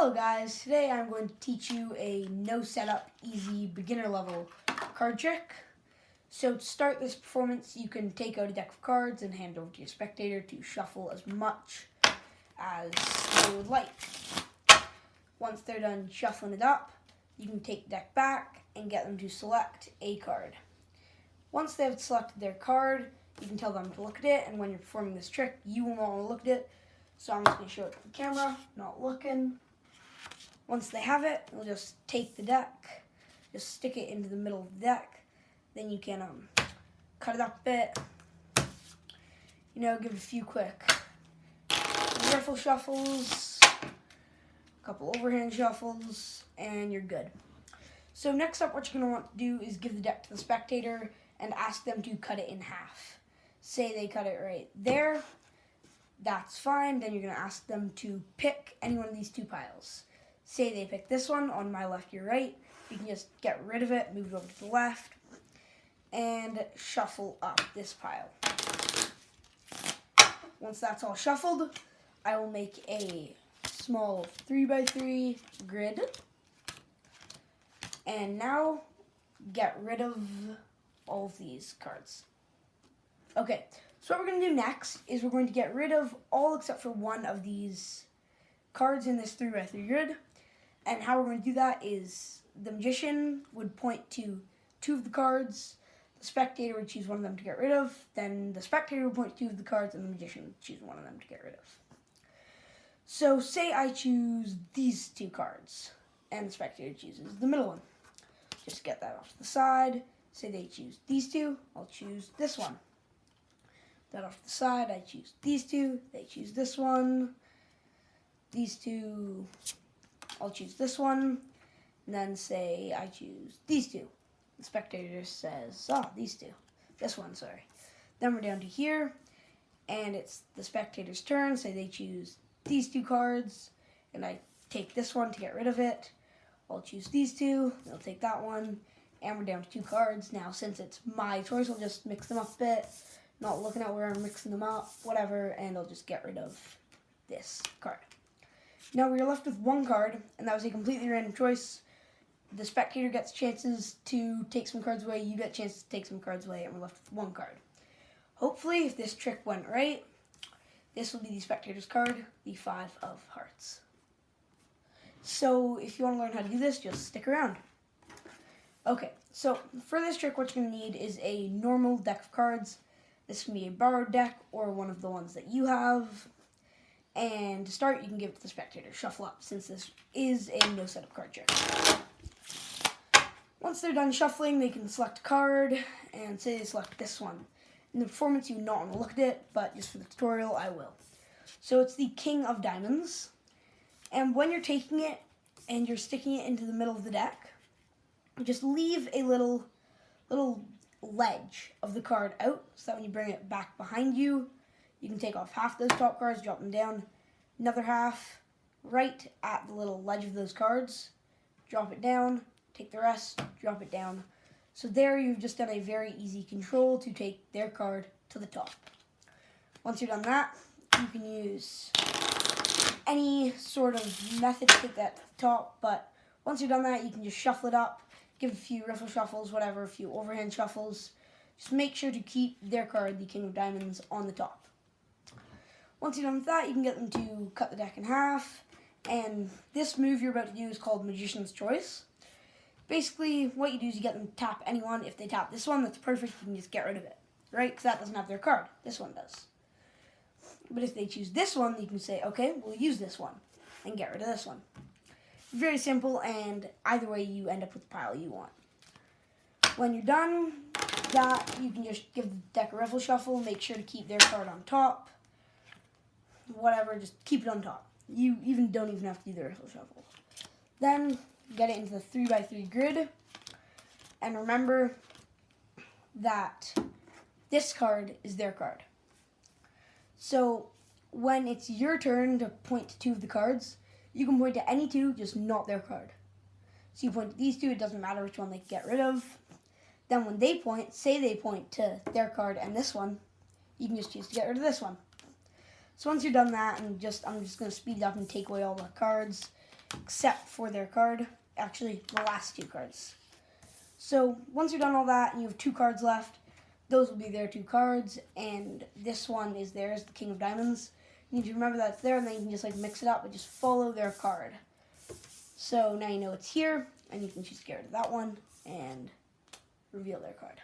Hello guys, today I'm going to teach you a no setup, easy beginner level card trick. So to start this performance, you can take out a deck of cards and hand it over to your spectator to shuffle as much as they would like. Once they're done shuffling it up, you can take the deck back and get them to select a card. Once they've selected their card, you can tell them to look at it, and when you're performing this trick, you will not want to look at it. So I'm just going to show it to the camera, not looking. Once they have it, you'll just take the deck, just stick it into the middle of the deck. Then you can cut it up a bit, give it a few quick riffle shuffles, a couple overhand shuffles, and you're good. So next up, what you're going to want to do is give the deck to the spectator and ask them to cut it in half. Say they cut it right there, that's fine. Then you're going to ask them to pick any one of these two piles. Say they pick this one on my left, your right. You can just get rid of it, move it over to the left, and shuffle up this pile. Once that's all shuffled, I will make a small 3x3 grid. And now, get rid of all of these cards. Okay, so what we're going to do next is we're going to get rid of all except for one of these cards in this 3x3 grid. And how we're going to do that is the magician would point to two of the cards, the spectator would choose one of them to get rid of, then the spectator would point to two of the cards, and the magician would choose one of them to get rid of. So say I choose these two cards, and the spectator chooses the middle one. Just get that off to the side. Say they choose these two, I'll choose this one. That off to the side, I choose these two, they choose this one. These two, I'll choose this one, and then say I choose these two. The spectator says, these two. This one, sorry. Then we're down to here, and it's the spectator's turn. Say they choose these two cards, and I take this one to get rid of it. I'll choose these two, they'll take that one, and we're down to two cards. Now, since it's my choice, I'll just mix them up a bit, not looking at where I'm mixing them up, whatever, and I'll just get rid of this card. Now we are left with one card, and that was a completely random choice. The spectator gets chances to take some cards away, you get chances to take some cards away, and we're left with one card. Hopefully, if this trick went right, this will be the spectator's card, the 5 of hearts. So if you want to learn how to do this, just stick around. Okay, so for this trick, what you're going to need is a normal deck of cards. This can be a borrowed deck or one of the ones that you have. And to start, you can give it to the spectator. Shuffle up, since this is a no setup card trick. Once they're done shuffling, they can select a card, and say they select this one. In the performance, you do not want to look at it, but just for the tutorial, I will. So it's the King of Diamonds. And when you're taking it and you're sticking it into the middle of the deck, just leave a little ledge of the card out, so that when you bring it back behind you, you can take off half those top cards, drop them down, another half right at the little ledge of those cards, drop it down, take the rest, drop it down. So there you've just done a very easy control to take their card to the top. Once you've done that, you can use any sort of method to take that to the top, but once you've done that, you can just shuffle it up, give a few riffle shuffles, whatever, a few overhand shuffles. Just make sure to keep their card, the King of Diamonds, on the top. Once you're done with that, you can get them to cut the deck in half, and this move you're about to do is called Magician's Choice. Basically, what you do is you get them to tap anyone. If they tap this one, that's perfect, you can just get rid of it, right? Because that doesn't have their card. This one does. But if they choose this one, you can say, okay, we'll use this one, and get rid of this one. Very simple, and either way, you end up with the pile you want. When you're done, you can just give the deck a riffle shuffle, make sure to keep their card on top. Whatever, just keep it on top. You don't even have to do the riffle shuffle. Then get it into the 3x3 grid, and remember that this card is their card. So when it's your turn to point to two of the cards, you can point to any two, just not their card. So you point to these two, it doesn't matter which one they get rid of. Then when they point, say they point to their card and this one, you can just choose to get rid of this one. So once you're done that, and I'm just going to speed it up and take away all the cards, except for their card. Actually, the last 2 cards. So once you're done all that and you have 2 cards left, those will be their 2 cards, and this one is theirs, the King of Diamonds. You need to remember that it's there, and then you can just like mix it up and just follow their card. So now you know it's here, and you can choose to get rid of that one and reveal their card.